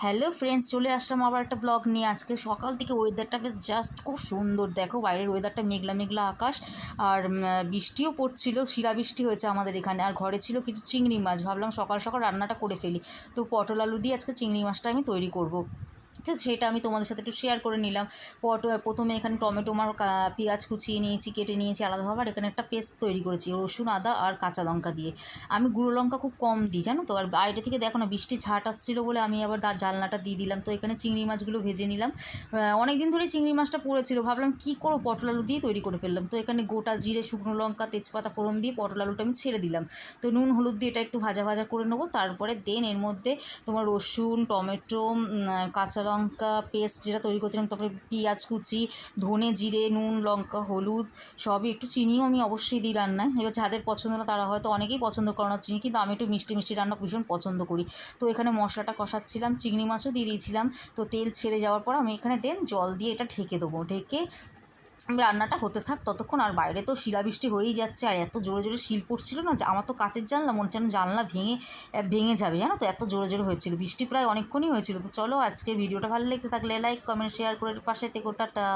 Hello friends, চলে আসলাম আবার একটা ব্লগ নিয়ে। আজকে সকাল থেকে ওয়েদারটা বেশ জাস্ট খুব সুন্দর। দেখো বাইরের ওয়েদারটা মেঘলা মেঘলা আকাশ, আর বৃষ্টিও পড়ছিল, শিলাবৃষ্টি হয়েছে আমাদের এখানে। আর ঘরে ছিল কিছু চিংড়ি মাছ, ভাবলাম সকাল সকাল রান্নাটা করে ফেলি। তো পটল আলু দিয়ে আজকে চিংড়ি মাছটা আমি তৈরি করব। তো সেটা আমি তোমাদের সাথে একটু শেয়ার করে নিলাম। প্রথমে এখানে টমেটো আর পেঁয়াজ কুচিয়ে নিয়েছি, কেটে নিয়েছি আলাদাভাবে। আর এখানে একটা পেস্ট তৈরি করেছি রসুন, আদা আর কাঁচা লঙ্কা দিয়ে। আমি গুঁড়ো লঙ্কা খুব কম দিই, জানো তো। আর বাইরে থেকে দেখো না, বৃষ্টি ঝাট আসছিলো বলে আমি আবার জানলাটা দিয়ে দিলাম। তো এখানে চিংড়ি মাছগুলো ভেজে নিলাম। অনেক দিন ধরেই চিংড়ি মাছটা পড়েছিল, ভাবলাম কী করো, পটল আলু দিয়ে তৈরি করে ফেললাম। তো এখানে গোটা জিরে, শুকনো লঙ্কা, তেজপাতা ফোড়ন দিয়ে পটল আলুটা আমি ছেড়ে দিলাম। তো নুন হলুদ দিয়ে এটা একটু ভাজা ভাজা করে নেবো। তারপরে দেন এর মধ্যে তোমার রসুন, টমেটো, কাঁচা লঙ্কা পেস্ট যেটা তৈরি করছিলাম, তারপরে পেঁয়াজ কুচি, ধনে জিরে, নুন লঙ্কা হলুদ সবই, একটু চিনিও আমি অবশ্যই দিই রান্নায়। এবার যাদের পছন্দ না তারা হয়তো অনেকেই পছন্দ করে না চিনি, কিন্তু আমি একটু মিষ্টি মিষ্টি রান্না ভীষণ পছন্দ করি। তো এখানে মশলাটা কষাচ্ছিলাম, চিংড়ি মাছও দিয়ে দিয়েছিলাম। তো তেল ছেড়ে যাওয়ার পর আমি এখানে দেন জল দিয়ে এটা ঢেকে দেবো। ঢেকে রান্নাটা হতে থাক ততক্ষণ। আর বাইরে তো শিলাবৃষ্টি হয়েই যাচ্ছে, আর এত জোরে জোরে শিল পড়ছিল না, আমার তো কাচের জানলা মনে হচ্ছে জানলা ভেঙে ভেঙে যাবে, জানো তো, এত জোরে জোরে হয়েছিল। বৃষ্টি প্রায় অনেকক্ষণই হয়েছিল। তো চলো, আজকে ভিডিওটা ভালো লেগে থাকলে লাইক কমেন্ট শেয়ার করে পাশে থেকো। টাটা।